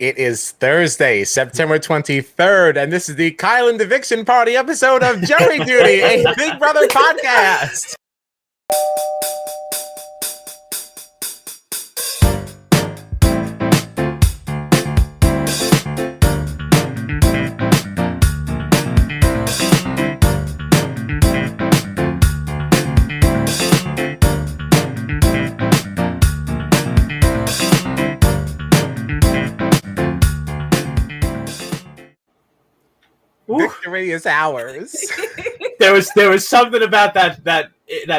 It is Thursday, September 23rd, and this is the Kylan Eviction Party episode of Jury Duty, a Big Brother podcast. Victory is ours. There was something about that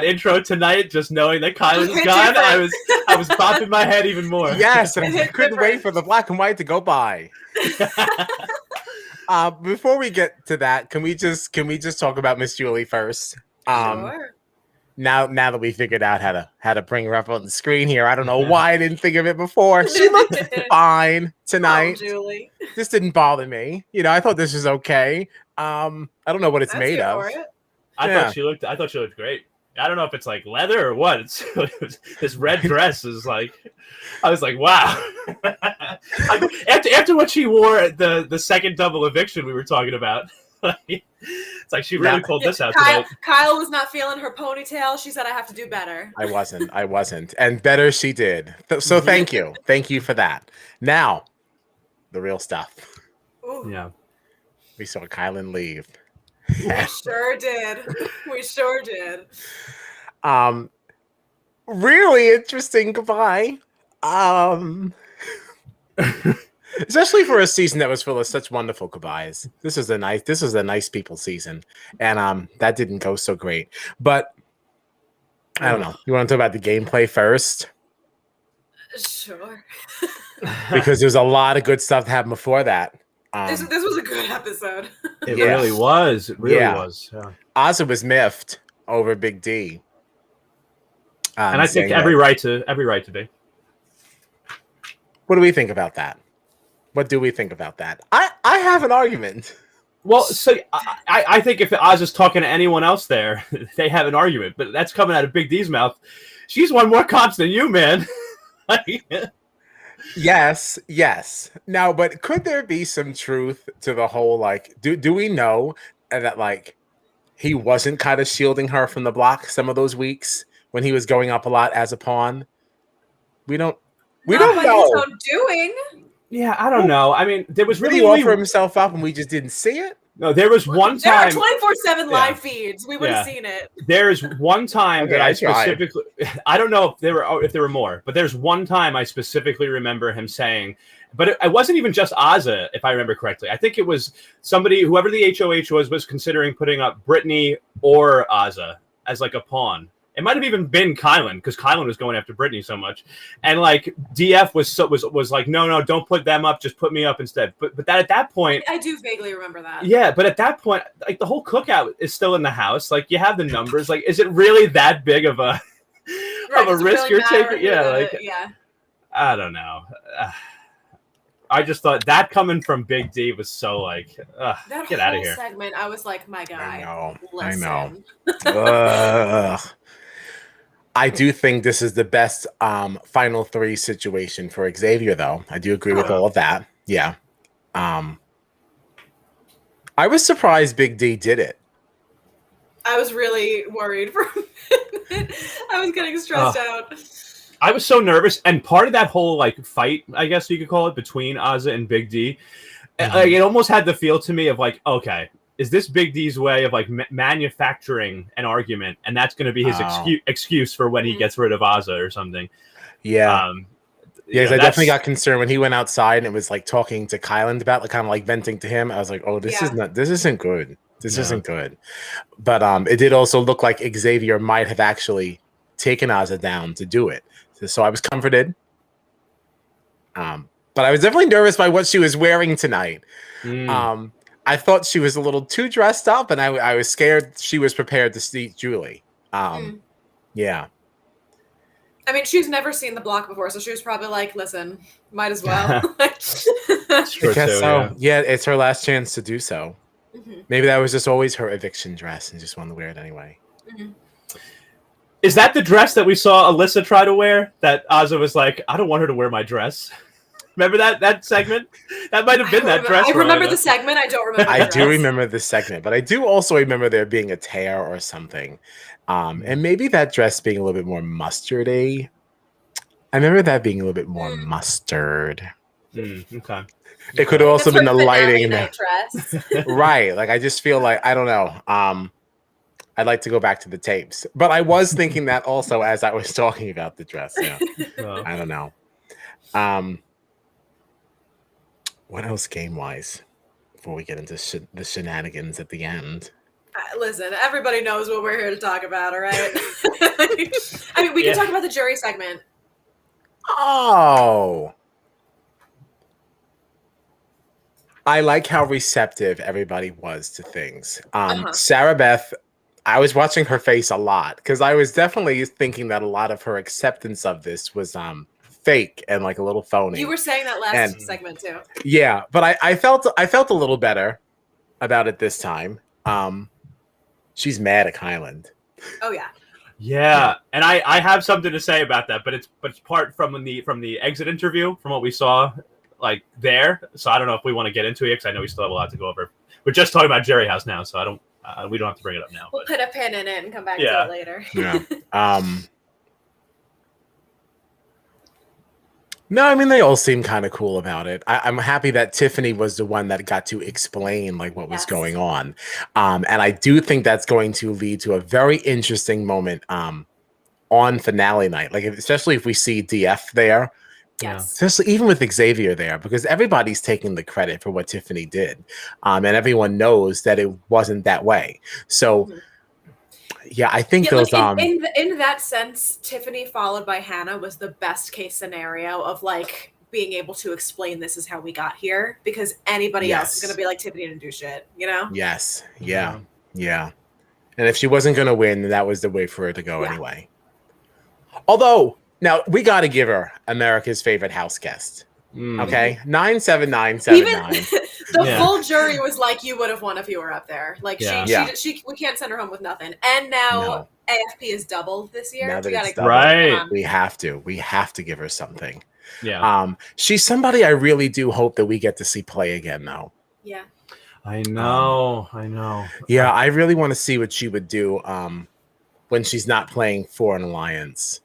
intro tonight. Just knowing that Kylan was gone, I was bopping my head even more. Yes, and I couldn't wait for the black and white to go by. Before we get to that, can we just talk about Miss Julie first? Sure. Now that we figured out how to bring her up on the screen here, I don't know why I didn't think of it before. She looked fine tonight. Oh, Julie. This didn't bother me. I thought this was okay. I don't know what it's made of. I thought she looked great. I don't know if it's like leather or what. This red dress is like, I was like, wow. after what she wore at the second double eviction we were talking about. It's like she really pulled this out tonight. Kyle was not feeling her ponytail. She said, I have to do better. I wasn't. And better she did. So thank you. Thank you for that. Now, the real stuff. Ooh. Yeah. We saw Kylan leave. We sure did. Really interesting goodbye. Especially for a season that was full of such wonderful goodbyes. This was a nice people season, and that didn't go so great. But I don't know. You want to talk about the gameplay first? Sure. Because there's a lot of good stuff that happened before that. This was a good episode. It really was. It really was. Yeah. Ozzy was miffed over Big D, and I think every right to be. What do we think about that? What do we think about that? I have an argument. Well, so I think if Oz is talking to anyone else there, they have an argument. But that's coming out of Big D's mouth. She's won more comps than you, man. Yes. Now, but could there be some truth to the whole, like, do we know that, like, he wasn't kind of shielding her from the block some of those weeks when he was going up a lot as a pawn? We don't know. His own doing. Yeah, I don't know. I mean, there was Did really he offer himself up and we just didn't see it? No, there was one time. There are 24/7 live feeds. We would have seen it. There's one time that I specifically. I don't know if there were more, but there's one time I specifically remember him saying, but it wasn't even just Azza, if I remember correctly. I think it was somebody, whoever the HOH was considering putting up Brittany or Azza as like a pawn. It might have even been Kylan, because Kylan was going after Brittany so much, and like DF was like, no, don't put them up, just put me up instead. But that at that point, I do vaguely remember that. Yeah, but at that point, like the whole cookout is still in the house. Like you have the numbers. Like, is it really that big of a risk you're taking? Yeah, I don't know. I just thought that coming from Big D was so like, get out of here. Segment, I was like, my guy. I know. I do think this is the best final three situation for Xavier, though. I do agree with all of that. Yeah. I was surprised Big D did it. I was really worried for a minute. I was getting stressed out. I was so nervous, and part of that whole like fight, I guess you could call it, between Azza and Big D, like it almost had the feel to me of like, okay, is this Big D's way of like manufacturing an argument, and that's going to be his excuse for when he gets rid of Azza or something? Yeah. I definitely got concerned when he went outside and it was like talking to Kylan about, like, kind of like venting to him. I was like, oh, this isn't good. This isn't good. But it did also look like Xavier might have actually taken Azza down to do it. So I was comforted. But I was definitely nervous by what she was wearing tonight. I thought she was a little too dressed up, and I was scared she was prepared to see Julie. Yeah. I mean, she's never seen the block before, so she was probably like, listen, might as well. Yeah, it's her last chance to do so. Maybe that was just always her eviction dress and just wanted to wear it anyway. Is that the dress that we saw Alyssa try to wear? That Azza was like, I don't want her to wear my dress. Remember that segment? That might have been that dress. I remember the segment. I don't remember. I do remember the segment, but I do also remember there being a tear or something, and maybe that dress being a little bit more mustardy. I remember that being a little bit more mustard. Okay. It could have also been the lighting. Dress. Right. Like, I just feel like, I don't know. I'd like to go back to the tapes, but I was thinking that also as I was talking about the dress. Yeah. I don't know. What else game-wise before we get into the shenanigans at the end? Listen, everybody knows what we're here to talk about, all right? I mean, we can talk about the jury segment. Oh. I like how receptive everybody was to things. Sarah Beth, I was watching her face a lot because I was definitely thinking that a lot of her acceptance of this was fake and like a little phony. You were saying that last segment too. Yeah, but I felt a little better about it this time. She's mad at Kyland. Oh yeah. Yeah, and I have something to say about that, but it's part from the exit interview from what we saw like there. So I don't know if we want to get into it because I know we still have a lot to go over. We're just talking about Jerry House now, so we don't have to bring it up now. We'll put a pin in it and come back to it later. Yeah. No, I mean, they all seem kind of cool about it. I'm happy that Tiffany was the one that got to explain like what was going on. And I do think that's going to lead to a very interesting moment on finale night. Like, especially if we see DF there. Yes. Especially even with Xavier there, because everybody's taking the credit for what Tiffany did. And everyone knows that it wasn't that way. So yeah, I think those like in that sense, Tiffany followed by Hannah was the best case scenario of like being able to explain this is how we got here, because anybody else is gonna be like, Tiffany didn't do shit, you know? Yes. Yeah. And if she wasn't gonna win, then that was the way for her to go anyway. Although now we gotta give her America's favorite house guest. Okay, 97979. Even the full jury was like, "You would have won if you were up there." Like she we can't send her home with nothing. And now AFP is doubled this year. We have to give her something. Yeah. She's somebody I really do hope that we get to see play again, though. Yeah. I know. Yeah, I really want to see what she would do when she's not playing for an alliance.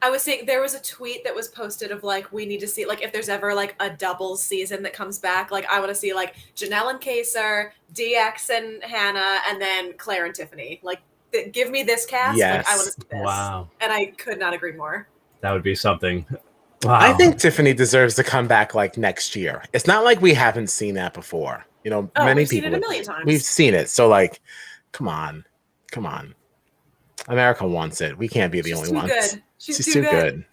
I was saying there was a tweet that was posted of like, we need to see like if there's ever like a doubles season that comes back, like I want to see like Janelle and Kaser, DX and Hannah, and then Claire and Tiffany. Like, give me this cast. Yes. Like, I want to see this. Wow. And I could not agree more. That would be something. Wow. I think Tiffany deserves to come back like next year. It's not like we haven't seen that before. You know, many people seen it a million times. We've seen it. So like, come on. America wants it. We can't be the only ones. Good. She's too good.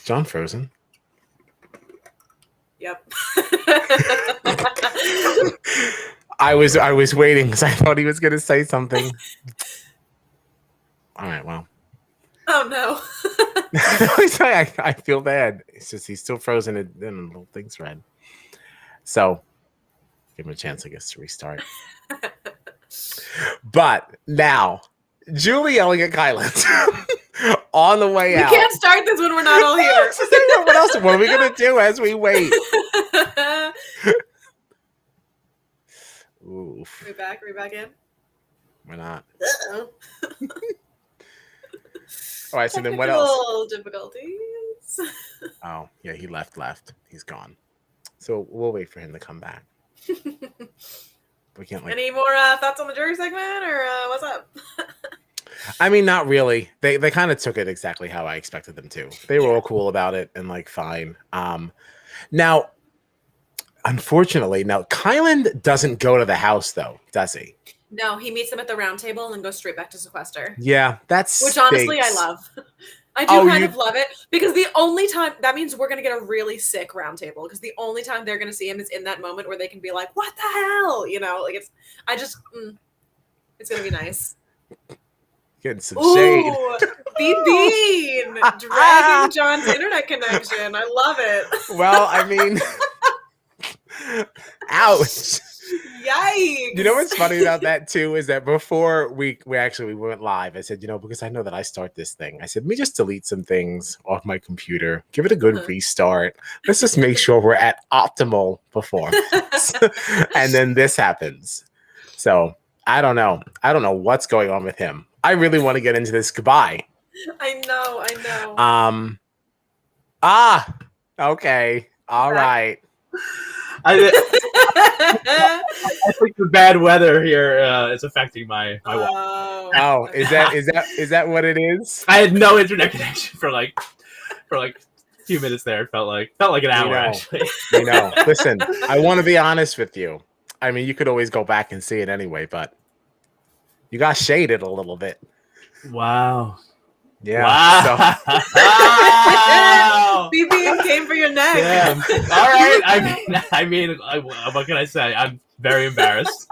John frozen? Yep. I was waiting because I thought he was going to say something. All right, well. Oh no. I feel bad. It's just he's still frozen and the little thing's red. So give him a chance, I guess, to restart. But now, Julie yelling at Kyland on the way out. We can't start this when we're not all here. What are we going to do as we wait? Oof. Are we back in? We're not. Uh-oh. All right, so then what else? Difficulties. Oh, yeah, he left. He's gone. So we'll wait for him to come back. We can't like. Any more thoughts on the jury segment, or what's up? I mean, not really. They kind of took it exactly how I expected them to. They were all cool about it and like fine. Now, unfortunately, Kyland doesn't go to the house though, does he? No, he meets them at the round table and then goes straight back to sequester. Yeah, which honestly I love. I do kind of love it because the only time that means we're gonna get a really sick round table because the only time they're gonna see him is in that moment where they can be like, "What the hell?" You know, like it's gonna be nice. Getting some shade. Bean dragging John's internet connection. I love it. Well, I mean, ouch. Yikes! You know what's funny about that too is that before we went live, I said, because I know that I start this thing. I said, let me just delete some things off my computer, give it a good restart. Let's just make sure we're at optimal performance. And then this happens. So I don't know. I don't know what's going on with him. I really want to get into this goodbye. I know. Okay. All right. I think the bad weather here is affecting my wife. Oh, is that what it is? I had no internet connection for like a few minutes there. It felt like an hour actually. Listen, I want to be honest with you. I mean, you could always go back and see it anyway, but you got shaded a little bit. Wow. Yeah. Wow. Wow. BB came for your neck. Yeah. All right. I mean, what can I say? I'm very embarrassed.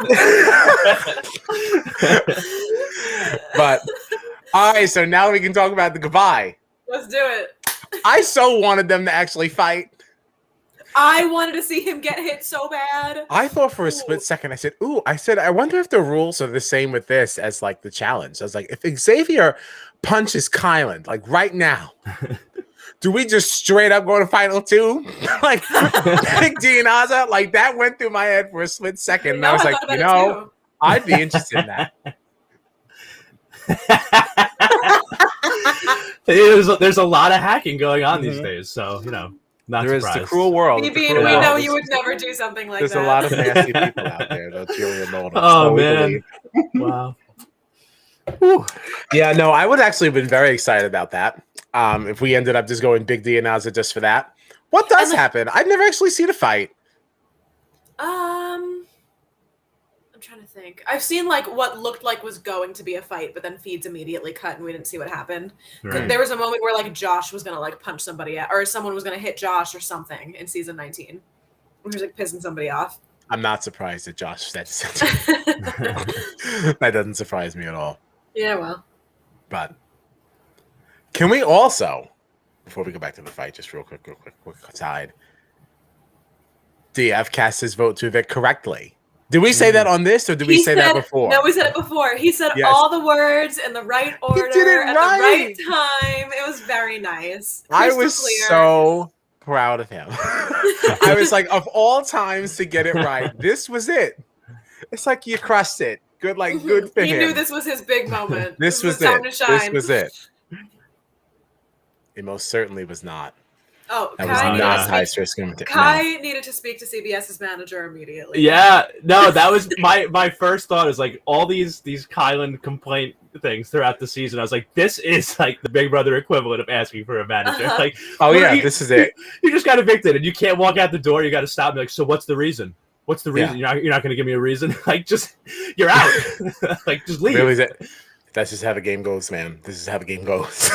But all right, so now we can talk about the goodbye. Let's do it. I so wanted them to actually fight. I wanted to see him get hit so bad. I thought for a split second, I said, I wonder if the rules are the same with this as like the challenge. I was like, if Xavier punches Kylan, like right now, do we just straight up go to final two? Like Big D and Azza? Like that went through my head for a split second. And I was like, I'd be interested in that. There's a lot of hacking going on these days, so not there surprised. Is the cruel world. BB, we know you would never do something like that. There's a lot of nasty people out there. Don't you know? Oh man! Wow. Yeah, no, I would actually have been very excited about that. If we ended up just going Big D and Azza just for that. What does happen? I've never actually seen a fight. I'm trying to think. I've seen like what looked like was going to be a fight, but then feeds immediately cut and we didn't see what happened. Right. There was a moment where like Josh was gonna like punch somebody or someone was gonna hit Josh or something in season 19. He was like pissing somebody off. I'm not surprised that Josh said that doesn't surprise me at all. Yeah, well. But can we also, before we go back to the fight, just real quick aside, DF cast his vote to evict correctly. Did we say that on this, or did we say that before? No, we said it before. He said all the words in the right order at the right time. It was very nice. I was so proud of him. I was like, of all times to get it right, this was it. It's like you crushed it. Good for him. He knew this was his big moment. This was time to shine. This was it. It most certainly was not. Oh, that was not high stress. Kai needed to speak to CBS's manager immediately. Yeah, no, that was my first thought. Is like all these Kylan complaint things throughout the season. I was like, this is like the Big Brother equivalent of asking for a manager. Like, this is it. You just got evicted, and you can't walk out the door. You got to stop. And be like, so what's the reason? What's the reason? Yeah. You're not going to give me a reason. Like, just you're out. Like, just leave. Really, that's just how the game goes, man. This is how the game goes.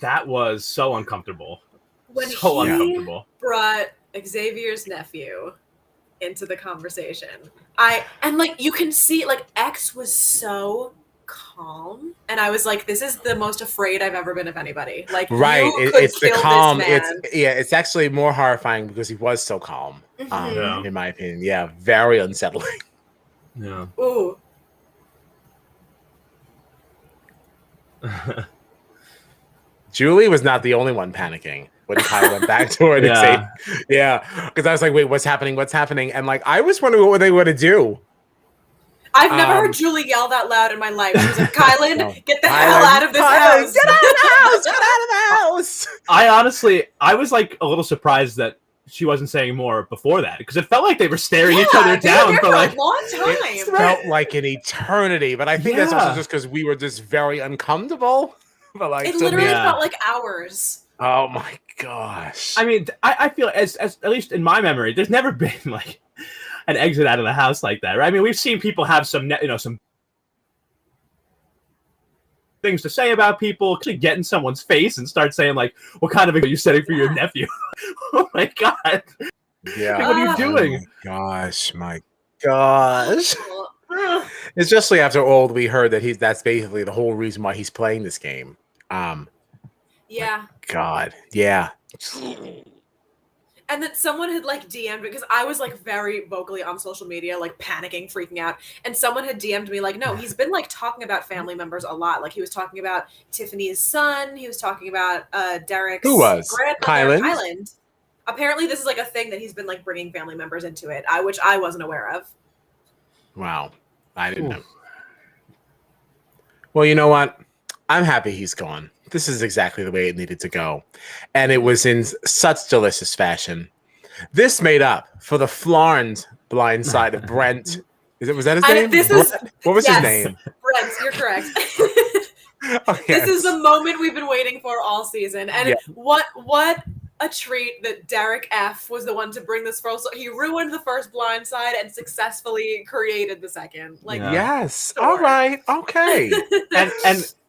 That was so uncomfortable. When he brought Xavier's nephew into the conversation, you can see like X was so calm, and I was like, this is the most afraid I've ever been of anybody. Like, right? It's the calm. It's actually more horrifying because he was so calm. In my opinion, yeah, very unsettling. Yeah. Ooh. Julie was not the only one panicking when Kyle went back to her. Because I was like, wait, what's happening? What's happening? And like, I was wondering what they were going to do. I've never heard Julie yell that loud in my life. She was like, Kylan, get the hell out of this house. Get out of the house. Get out of the house. I was like a little surprised that she wasn't saying more before that, because it felt like they were staring each other down for like a long time. It felt like an eternity, but I think that's also just because we were just very uncomfortable. But like, it literally felt like hours. Oh my gosh! I mean, I feel as at least in my memory, there's never been like an exit out of the house like that, right? I mean, we've seen people have some things to say about people, actually get in someone's face and start saying like, "What kind of are you setting for your nephew?" Oh my god! Yeah, like, what are you doing? My gosh! Especially after all we heard that's basically the whole reason why he's playing this game. Yeah. God. Yeah. And then someone had like DM'd, because I was like very vocally on social media, like panicking, freaking out. And someone had DM'd me like, no, he's been like talking about family members a lot. Like he was talking about Tiffany's son. He was talking about Derek's grandmother, Kyland. Apparently this is like a thing that he's been like bringing family members into it, which I wasn't aware of. Wow. I didn't know. Well, you know what? I'm happy he's gone. This is exactly the way it needed to go. And it was in such delicious fashion. This made up for the Florence blind side of Brent. Was that his name? What was his name? Brent, you're correct. This is the moment we've been waiting for all season. And what a treat that Derek F was the one to bring this first. He ruined the first blind side and successfully created the second. Yes. All right. Okay.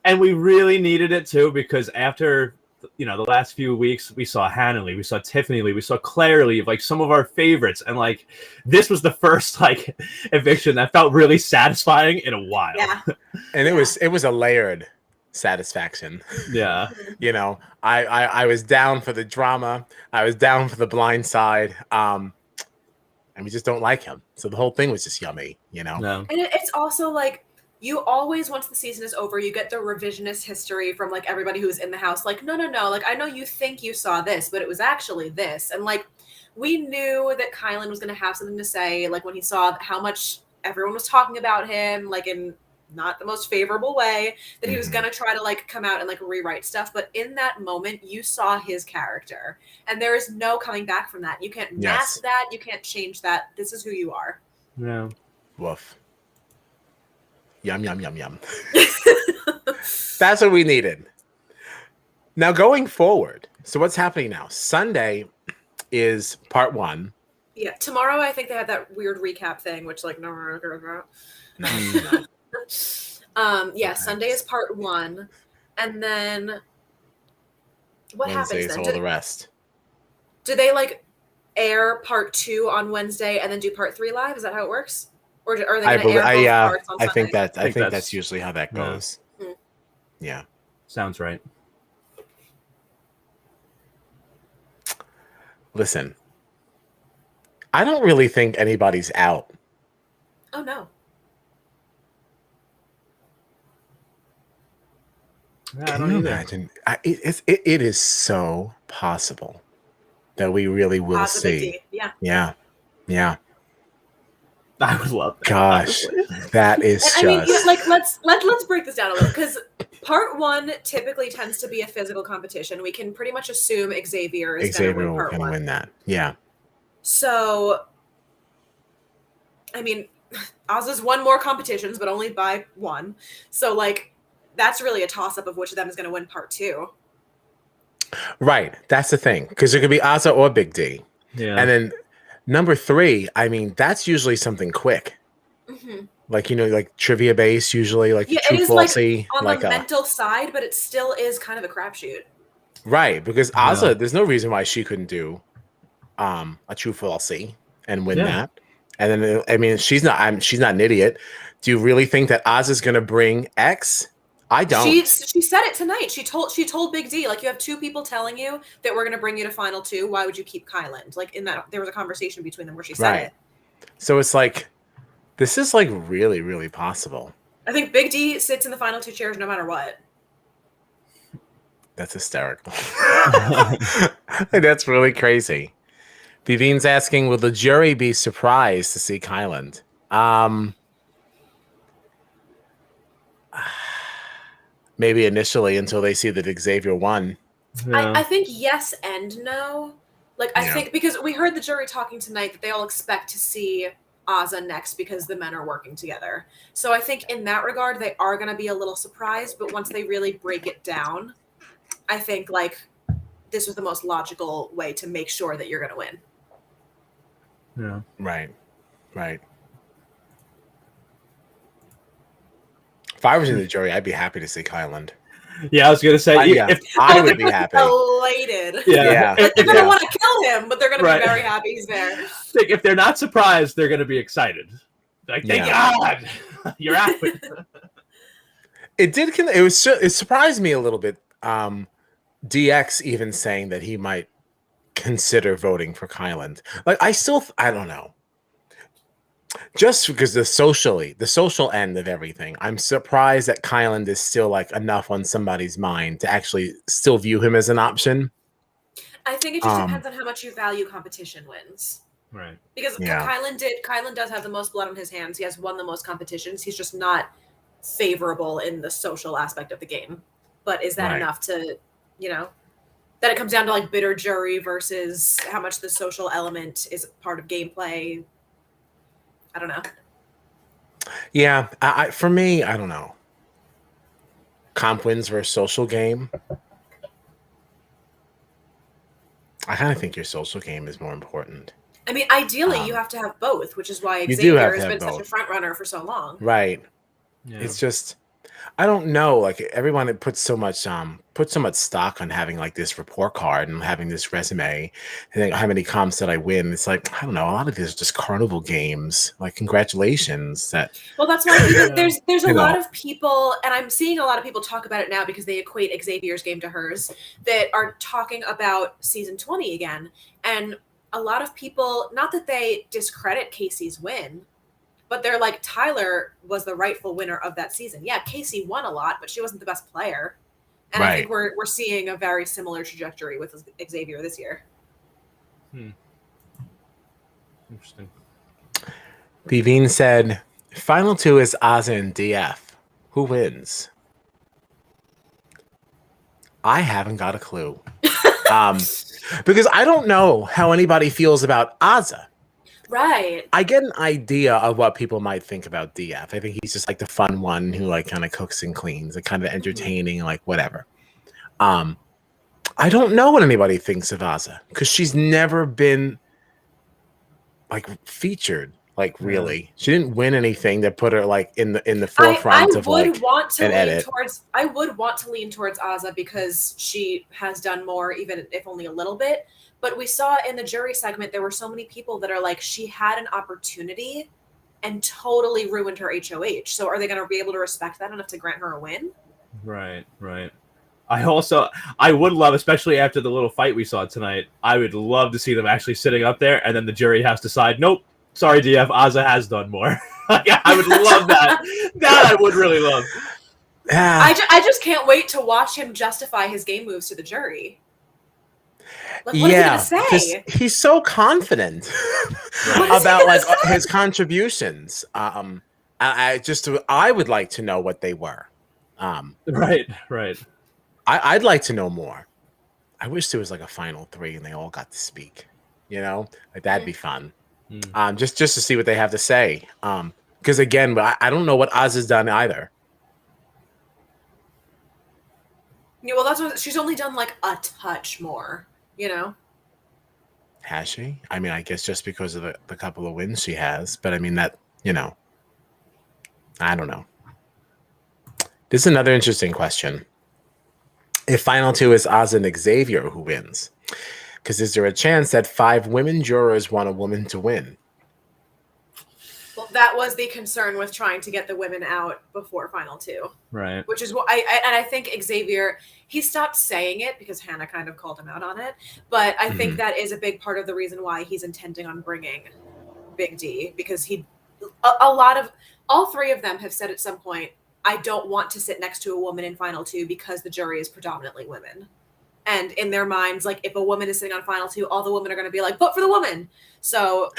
and we really needed it too, because after the last few weeks, we saw Hannah Lee, we saw Tiffany Lee, we saw Claire Lee, like some of our favorites, and like this was the first like eviction that felt really satisfying in a while. Yeah. And it was a layered satisfaction. Yeah. I was down for the drama. I was down for the blind side. And we just don't like him. So the whole thing was just yummy, No. And it's also like, you always, once the season is over, you get the revisionist history from like everybody who was in the house. Like, no. Like, I know you think you saw this, but it was actually this. And like, we knew that Kyland was going to have something to say. Like when he saw how much everyone was talking about him, like in not the most favorable way, that he was going to try to like come out and like rewrite stuff. But in that moment, you saw his character, and there is no coming back from that. You can't mask that. You can't change that. This is who you are. Yeah. Woof. Yum, yum, yum, yum. That's what we needed. Now going forward, so what's happening now? Sunday is part 1. Yeah. Tomorrow, I think they have that weird recap thing, which like, no. Sunday is part 1, and then what happens then? All the rest. Do they like air part 2 on Wednesday and then do part 3 live? Is that how it works? Or are they going to air both parts on Sunday? I think that's usually how that goes. Yeah. Sounds right. Listen, I don't really think anybody's out. Oh no. Can you imagine? It is so possible that we really will see. Yeah. I would love that. Gosh, that is I mean, like let's break this down a little, because part 1 typically tends to be a physical competition. We can pretty much assume Xavier is going to win that. Yeah. So, I mean, Oz's won more competitions, but only by 1. So, like, that's really a toss-up of which of them is going to win part 2. Right. That's the thing. Because it could be Ozza or Big D. Yeah. And then number 3, I mean, that's usually something quick. Mm-hmm. Like, like trivia base, usually, like true falsy. Like on the mental side, but it still is kind of a crapshoot. Right. Because Ozza, there's no reason why she couldn't do a true falsy and win that. And then, I mean, she's not an idiot. Do you really think that Ozza's going to bring X? I don't. She said it tonight. She told Big D, like, you have 2 people telling you that we're going to bring you to final 2. Why would you keep Kyland? Like, in that, there was a conversation between them where she said it. So it's like, this is like really, really possible. I think Big D sits in the final 2 chairs no matter what. That's hysterical. That's really crazy. Vivine's asking, will the jury be surprised to see Kyland? Maybe initially, until they see that Xavier won. I think yes and no. Like, I think because we heard the jury talking tonight that they all expect to see Ozza next because the men are working together. So I think in that regard, they are going to be a little surprised. But once they really break it down, I think like this was the most logical way to make sure that you're going to win. Yeah. Right. If I was in the jury, I'd be happy to see Kyland. Yeah, I was going to say, I would be happy. Elated. Yeah. They're going to want to kill him, but they're going to be very happy he's there. If they're not surprised, they're going to be excited. Like, thank God, you're out. It surprised me a little bit. DX even saying that he might consider voting for Kyland. Like I don't know. Just because the social end of everything, I'm surprised that Kyland is still like enough on somebody's mind to actually still view him as an option. I think it just depends on how much you value competition wins. Right. Because Kyland does have the most blood on his hands. He has won the most competitions. He's just not favorable in the social aspect of the game. But is that enough to, that it comes down to like bitter jury versus how much the social element is part of gameplay? I don't know. Yeah, for me, I don't know. Comp wins versus social game. I kind of think your social game is more important. I mean, ideally, you have to have both, which is why You Xavier has been such a front runner for so long. Right. Yeah. It's just, I don't know. Like everyone that puts so much stock on having like this report card and having this resume, and how many comps did I win? It's like, I don't know. A lot of these are just carnival games. Like, congratulations. Well, that's why even there's a lot of people, and I'm seeing a lot of people talk about it now because they equate Xavier's game to hers, that are talking about season 20 again. And a lot of people, not that they discredit Casey's win, but they're like, Tyler was the rightful winner of that season. Yeah, Casey won a lot, but she wasn't the best player. And I think we're seeing a very similar trajectory with Xavier this year. Interesting. Vivine said, final two is Azza and DF. Who wins? I haven't got a clue. Because I don't know how anybody feels about Azza. Right. I get an idea of what people might think about DF. I think he's just like the fun one who like kind of cooks and cleans, like kind of entertaining, like whatever. I don't know what anybody thinks of Azza because she's never been like featured. Like really, she didn't win anything that put her like in the forefront of like an edit. I would want to lean towards Azza because she has done more, even if only a little bit. But we saw in the jury segment there were so many people that are like, she had an opportunity and totally ruined her HOH. So are they going to be able to respect that enough to grant her a win? Right. I would love, especially after the little fight we saw tonight, I would love to see them actually sitting up there and then the jury has to decide, nope. Sorry, DF. Azza has done more. I would love that. That I would really love. I just can't wait to watch him justify his game moves to the jury. Like, what is he gonna say? He's so confident about like his contributions. I would like to know what they were. Right. I'd like to know more. I wish there was like a final three and they all got to speak. Like that'd be fun. Just to see what they have to say. Because again, I don't know what Oz has done either. Yeah, well, that's what she's only done like a touch more, Has she? I mean, I guess just because of the couple of wins she has, but I mean that, I don't know. This is another interesting question. If final two is Oz and Xavier, who wins? Because is there a chance that 5 women jurors want a woman to win? Well, that was the concern with trying to get the women out before final two. Right. Which is what I think Xavier, he stopped saying it because Hannah kind of called him out on it. But I think that is a big part of the reason why he's intending on bringing Big D, because all 3 of them have said at some point, I don't want to sit next to a woman in final two because the jury is predominantly women. And in their minds, like, if a woman is sitting on final two, all the women are going to be like, vote for the woman. So,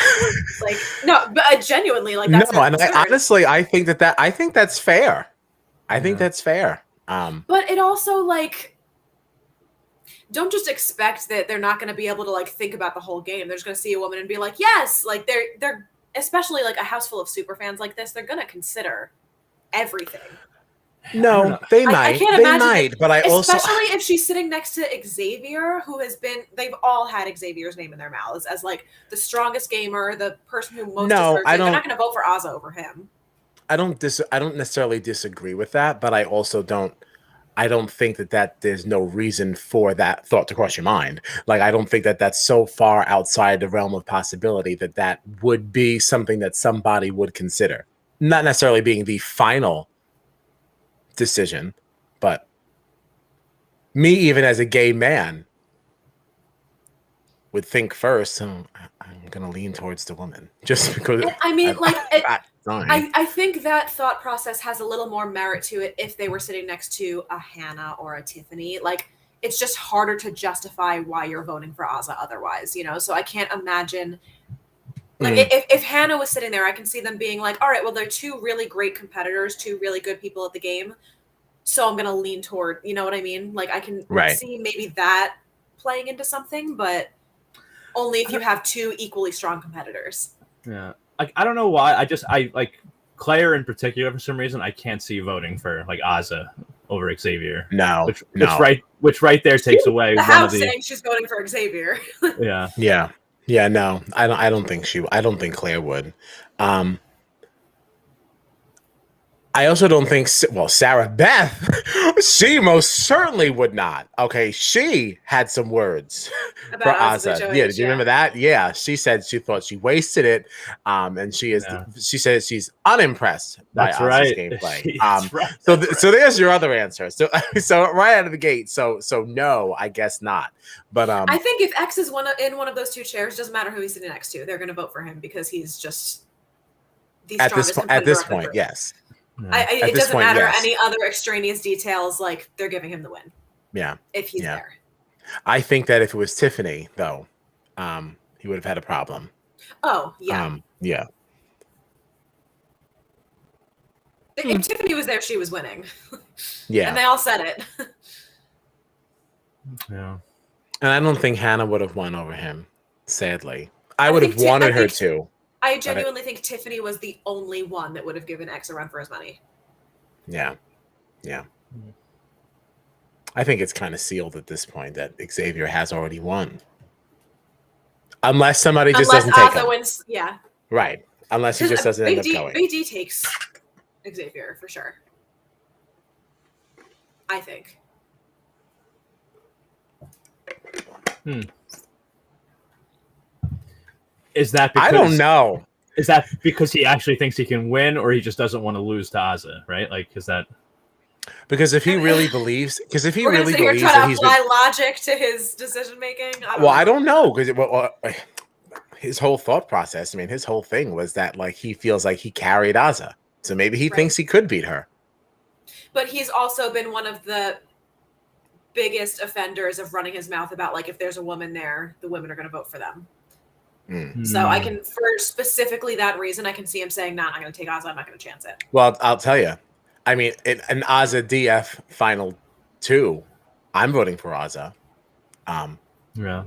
like, no, but genuinely, like, that's no. And honestly, I think that's fair. I think that's fair. But it also, like, don't just expect that they're not going to be able to, like, think about the whole game. They're just going to see a woman and be like, yes, like, they're especially like a house full of super fans like this, they're going to consider everything. No, they might. But I also, especially if she's sitting next to Xavier, who they've all had Xavier's name in their mouths as like the strongest gamer, the person who most deserves it. They're not going to vote for Azza over him. I don't necessarily disagree with that, but I also don't think that there's no reason for that thought to cross your mind. Like, I don't think that that's so far outside the realm of possibility that would be something that somebody would consider. Not necessarily being the final decision, but me, even as a gay man, would think first, I'm gonna lean towards the woman just because. I mean, I think that thought process has a little more merit to it if they were sitting next to a Hannah or a Tiffany. Like, it's just harder to justify why you're voting for Azah otherwise, you know? So I can't imagine. Like, if Hannah was sitting there, I can see them being like, all right, well, they're two really great competitors, two really good people at the game. So I'm going to lean toward, you know what I mean? Like, I can see maybe that playing into something, but only if you have two equally strong competitors. Yeah. I don't know why. I like Claire in particular, for some reason, I can't see voting for like Azah over Xavier. No. Which right there takes away one of the saying she's voting for Xavier. Yeah. Yeah. Yeah, no. I don't think Claire would. I also don't think, well, Sarah Beth, she most certainly would not. Okay, she had some words for Azah. Yeah, did you remember that? Yeah, she said she thought she wasted it, and she said she's unimpressed by Azah's gameplay. So there's your other answer. So right out of the gate. So no, I guess not. But I think if X is in one of those two chairs, doesn't matter who he's sitting next to, they're going to vote for him because he's just the strongest at this point. Yes. Yeah. It doesn't matter any other extraneous details. Like, they're giving him the win. Yeah, if he's there. I think that if it was Tiffany, though, he would have had a problem. Oh yeah, yeah. If Tiffany was there, she was winning. Yeah, and they all said it. Yeah, and I don't think Hannah would have won over him. Sadly, I would have wanted her to. I genuinely think Tiffany was the only one that would have given X a run for his money. Yeah. Yeah. I think it's kind of sealed at this point that Xavier has already won. Unless somebody just doesn't take him. Wins, yeah. Right. Unless he just doesn't end up going. BD takes Xavier for sure. I think. Is that because, I don't know. Is that because he actually thinks he can win, or he just doesn't want to lose to Azah, right? Like, is that because if he really believes, that he's apply logic to his decision making? I don't know because his whole thought process. I mean, his whole thing was that like he feels like he carried Azah, so maybe he thinks he could beat her. But he's also been one of the biggest offenders of running his mouth about like if there's a woman there, the women are going to vote for them. So I can, for specifically that reason, I can see him saying, "Nah, I'm going to take Azah. I'm not going to chance it." Well, I'll tell you. I mean, an Azah DF final 2, I'm voting for Azah. Yeah.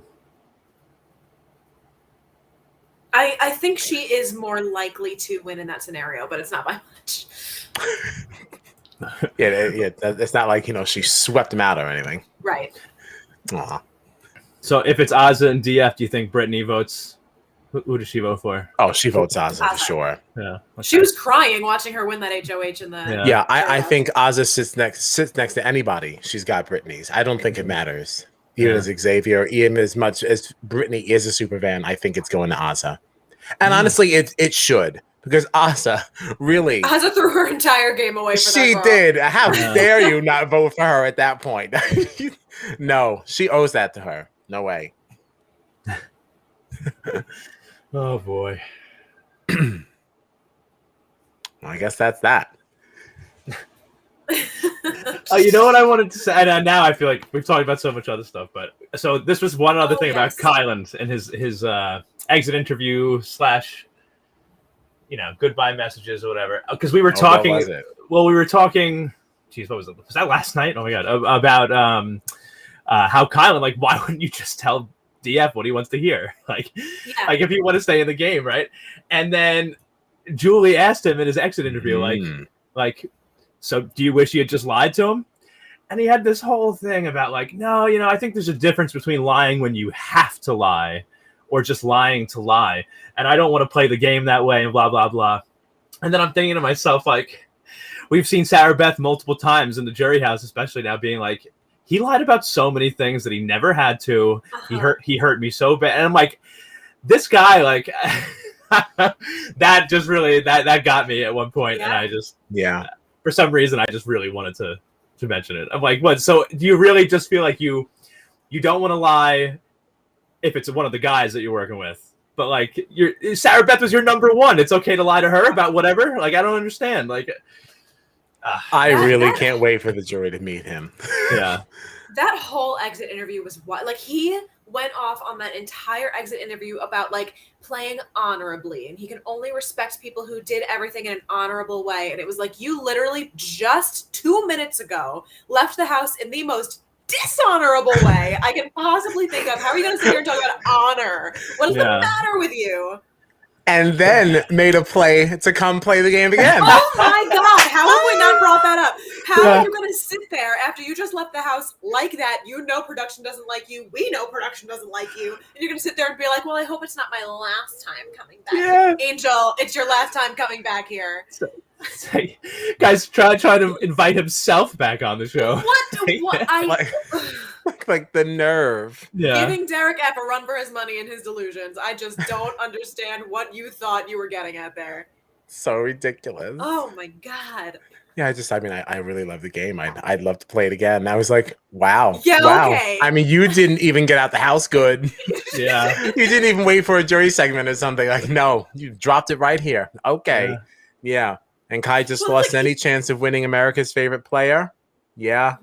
I think she is more likely to win in that scenario, but it's not by much. yeah. It's not like she swept him out or anything. Right. Aww. So if it's Azah and DF, do you think Brittany votes? Who does she vote for? Oh, she votes Azah for sure. Yeah, okay. She was crying watching her win that HOH in the. Yeah, I think Azah sits next to anybody. She's got Brittany's. I don't think it matters. Even as Xavier, even as much as Brittany is a super fan, I think it's going to Azah. And honestly, it should because Azah really. Azah threw her entire game away. She did. How dare you not vote for her at that point? No, she owes that to her. No way. Oh boy. Well, I guess that's that. You know what I wanted to say, and now I feel like we've talked about so much other stuff, but so this was one other thing about Kyland and his exit interview / goodbye messages or whatever. Because we were talking. What was it? Well, we were talking. Geez, what was it? Was that last night? Oh my god! About how Kyland, like, why wouldn't you just tell DF what he wants to hear? Like if you want to stay in the game, right? And then Julie asked him in his exit interview, like, so do you wish you had just lied to him? And he had this whole thing about like, no, I think there's a difference between lying when you have to lie or just lying to lie. And I don't want to play the game that way and blah, blah, blah. And then I'm thinking to myself, like, we've seen Sarah Beth multiple times in the jury house, especially now, being like, he lied about so many things that he never had to. He hurt me so bad. And I'm like, this guy, like, that just really, that got me at one point. And I just, for some reason, I just really wanted to mention it. I'm like, what? So do you really just feel like you don't want to lie if it's one of the guys that you're working with. But like, Sarah Beth was your number one. It's okay to lie to her about whatever. Like, I don't understand. Like, I really can't wait for the jury to meet him. Yeah. That whole exit interview was like he went off on that entire exit interview about like playing honorably, and he can only respect people who did everything in an honorable way. And it was like, you literally just 2 minutes ago left the house in the most dishonorable way I can possibly think of. How are you going to sit here and talk about honor? What is the matter with you? And then made a play to come play the game again. Oh my God. How have we not brought that up? How are you going to sit there after you just left the house like that? You know production doesn't like you. We know production doesn't like you. And you're going to sit there and be like, well, I hope it's not my last time coming back. Yeah. Angel, it's your last time coming back here. Guys, try to invite himself back on the show. Like the nerve. Yeah. Giving Derek F a run for his money and his delusions. I just don't understand what you thought you were getting at there. So ridiculous. Oh my God. Yeah, I really love the game. I'd love to play it again. I was like, wow. Yeah, wow. okay. I mean, you didn't even get out the house good. Yeah. You didn't even wait for a jury segment or something. Like, no, you dropped it right here. Okay. Yeah. And Kai just lost any chance of winning America's favorite player. Yeah.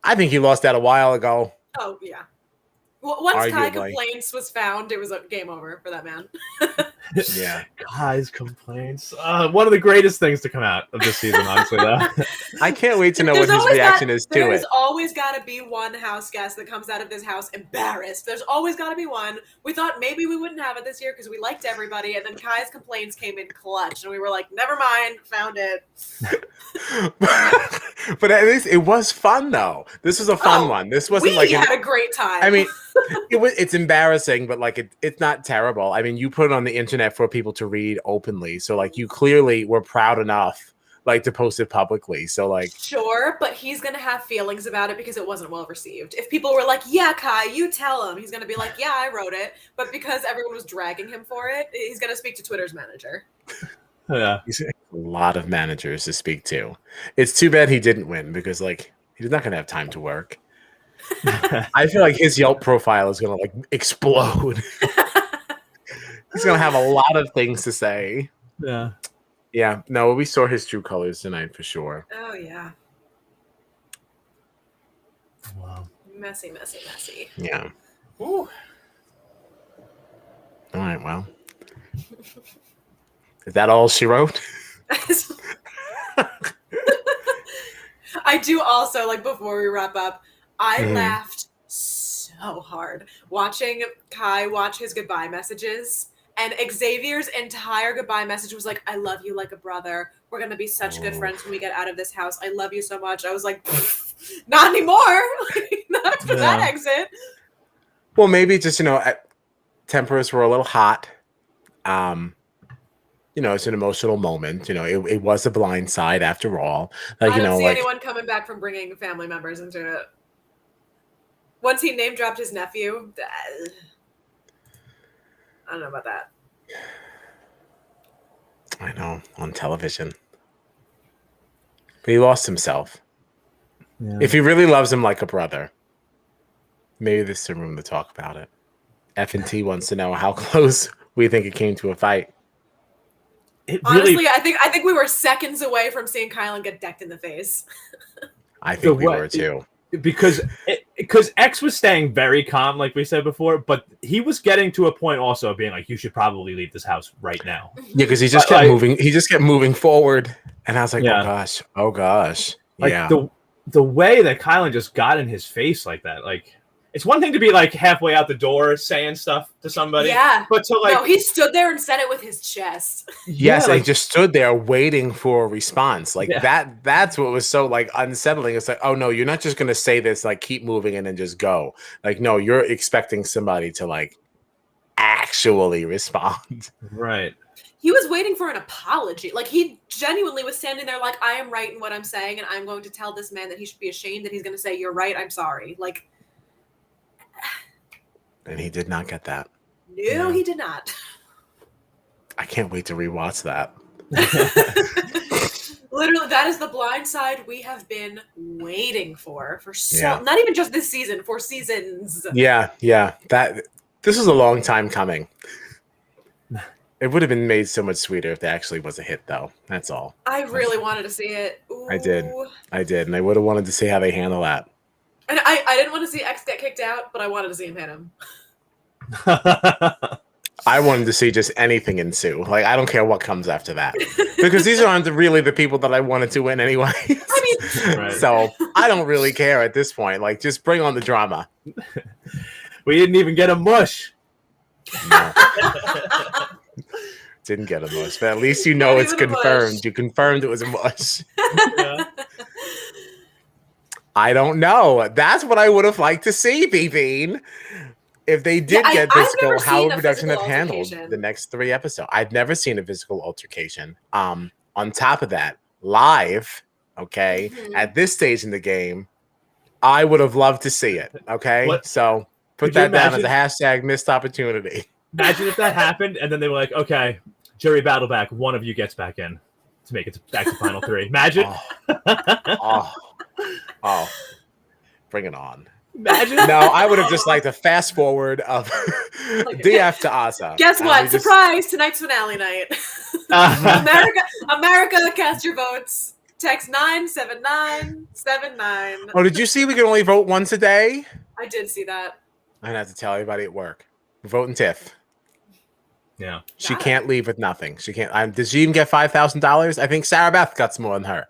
I think he lost that a while ago. Oh, yeah. Once Arguably. Kai Complaints was found, it was a game over for that man. Yeah. Kai's Complaints. One of the greatest things to come out of this season, honestly, though. I can't wait to know what his reaction is to it. There's always got to be one house guest that comes out of this house embarrassed. There's always got to be one. We thought maybe we wouldn't have it this year because we liked everybody, and then Kai's Complaints came in clutch, and we were like, never mind, found it. But at least it was fun, though. This was a fun one. This wasn't we had a great time. I mean, it's embarrassing, but like it's not terrible. I mean, you put it on the internet for people to read openly, so like you clearly were proud enough like to post it publicly. So like, sure, but he's gonna have feelings about it because it wasn't well received. If people were like, yeah, Kai, you tell him, he's gonna be like, yeah, I wrote it. But because everyone was dragging him for it, he's gonna speak to Twitter's manager. Yeah, he's a lot of managers to speak to. It's too bad he didn't win because like he's not gonna have time to work. I feel like his Yelp profile is gonna like explode. He's gonna have a lot of things to say. Yeah. Yeah. No, we saw his true colors tonight for sure. Oh yeah. Wow. Messy. Yeah. Ooh. All right. Well, is that all she wrote? I do also, like, before we wrap up, I laughed so hard watching Kai watch his goodbye messages. And Xavier's entire goodbye message was like, I love you like a brother. We're going to be such good friends when we get out of this house. I love you so much. I was like, not anymore. Not after that exit. Well, maybe just, tempers were a little hot. It's an emotional moment. It was a blind side after all. Like, I don't see anyone coming back from bringing family members into it. Once he name dropped his nephew, I don't know about that. I know, on television. But he lost himself. Yeah. If he really loves him like a brother, maybe there's some room to talk about it. F&T wants to know how close we think it came to a fight. Honestly, I think we were seconds away from seeing Kylan get decked in the face. I think we were too. Because X was staying very calm, like we said before, but he was getting to a point also of being like, you should probably leave this house right now. Yeah, because he just kept moving. He just kept moving forward, and I was like, oh gosh, like yeah. The way that Kylan just got in his face like that, like it's one thing to be like halfway out the door saying stuff to somebody, but to like, no, he stood there and said it with his chest. Yes, he just stood there waiting for a response. Like that's what was so like unsettling. It's like, oh no, you're not just gonna say this, like keep moving and then just go. Like, no, you're expecting somebody to like actually respond. Right. He was waiting for an apology. Like he genuinely was standing there like, I am right in what I'm saying, and I'm going to tell this man that he should be ashamed, and he's gonna say, you're right, I'm sorry. Like, and he did not get that. No, he did not. I can't wait to rewatch that. Literally, that is the blind side we have been waiting for not even just this season, for seasons. Yeah. This was a long time coming. It would have been made so much sweeter if it actually was a hit, though. That's all. I really wanted to see it. Ooh. I did, and I would have wanted to see how they handle that. And I didn't want to see X get kicked out, but I wanted to see him hit him. I wanted to see just anything ensue. Like, I don't care what comes after that. Because these aren't really the people that I wanted to win anyway. Right. So I don't really care at this point. Like, just bring on the drama. We didn't even get a mush. No. Didn't get a mush, but at least you know it's confirmed. You confirmed it was a mush. Yeah. I don't know. That's what I would have liked to see, B-Bean. If they did get physical, how would production have handled the next 3 episodes? I've never seen a physical altercation. On top of that, live, okay, at this stage in the game, I would have loved to see it, okay? So put that down as a hashtag missed opportunity. Imagine if that happened, and then they were like, okay, jury battle back. One of you gets back in to make it back to final 3. Imagine. Oh, bring it on. Imagine. No, I would have just liked a fast forward of DF to Asa. Guess what? Surprise! Tonight's finale night. America, cast your votes. Text 97979. Oh, did you see we can only vote once a day? I did see that. I'm gonna have to tell everybody at work. We're voting Tiff. Yeah. She can't leave with nothing. She can't. Did she even get $5,000? I think Sarah Beth got some more than her.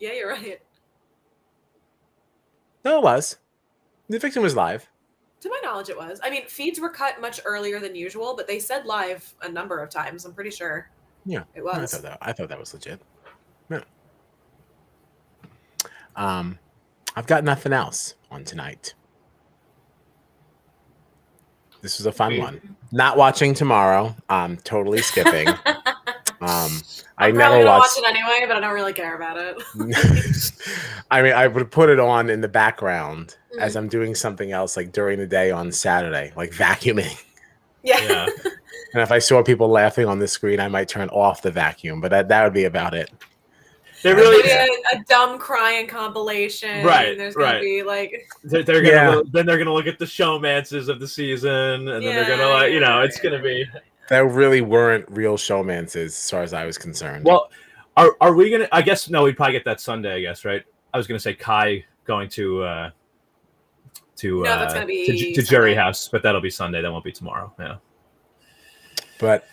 Yeah, you're right. No, it was. The Eviction was live. To my knowledge, it was. I mean, feeds were cut much earlier than usual, but they said live a number of times. I'm pretty sure. Yeah, it was. I thought that was legit. Yeah. I've got nothing else on tonight. This was a fun one. Not watching tomorrow. Totally skipping. I never watched it anyway, but I don't really care about it. I mean, I would put it on in the background as I'm doing something else, like during the day on Saturday, like vacuuming. Yeah. And if I saw people laughing on the screen, I might turn off the vacuum, but that would be about it. They're really a dumb crying compilation. Right. There's gonna be like they're gonna then they're gonna look at the showmances of the season, and then they're gonna it's gonna be. That really weren't real showmances, as far as I was concerned. Well, are we gonna? I guess no. We'd probably get that Sunday. I guess, right? I was gonna say Kai going to that's gonna be to Jury House, but that'll be Sunday. That won't be tomorrow. Yeah. But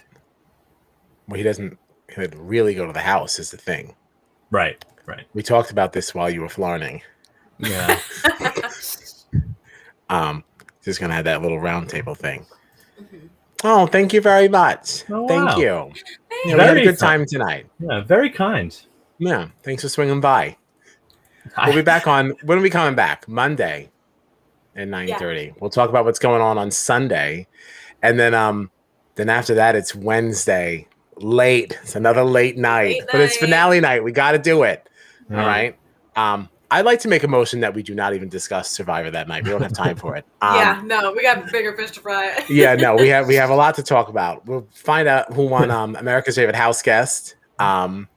he doesn't really go to the house. Is the thing. Right. We talked about this while you were flarning. Yeah. Just gonna have that little round table thing. Mm-hmm. Oh, thank you very much. Oh, thank wow. you. We had a good time tonight. Yeah, very kind. Yeah, thanks for swinging by. We'll be back on. When are we coming back? Monday at 9:30. Yeah. We'll talk about what's going on Sunday, and then after that it's Wednesday. Late. It's another late night, but it's finale night. We got to do it. Mm. All right. I'd like to make a motion that we do not even discuss Survivor that night. We don't have time for it. We got bigger fish to fry. We have a lot to talk about. We'll find out who won America's Favorite House Guest. What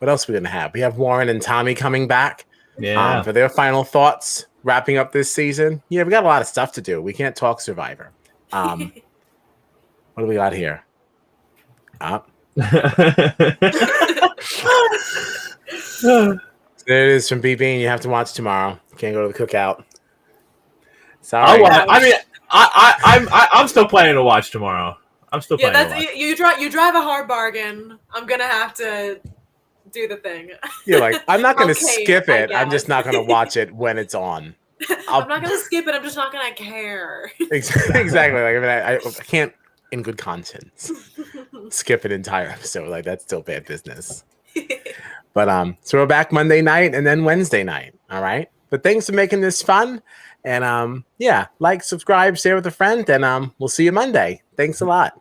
else are we gonna have? We have Warren and Tommy coming back for their final thoughts, wrapping up this season. Yeah, we got a lot of stuff to do. We can't talk Survivor. What do we got here? There it is from BB. You have to watch tomorrow. Can't go to the cookout. Sorry. I'm still planning to watch tomorrow. I'm still planning to watch. You drive a hard bargain. I'm gonna have to do the thing. You're like, I'm not gonna skip it. I'm just not gonna watch it when it's on. I'm not gonna skip it. I'm just not gonna care. Exactly. Like, I can't, in good conscience, skip an entire episode. Like, that's still bad business. But so we're back Monday night and then Wednesday night. All right. But thanks for making this fun. And like, subscribe, share with a friend, and we'll see you Monday. Thanks a lot.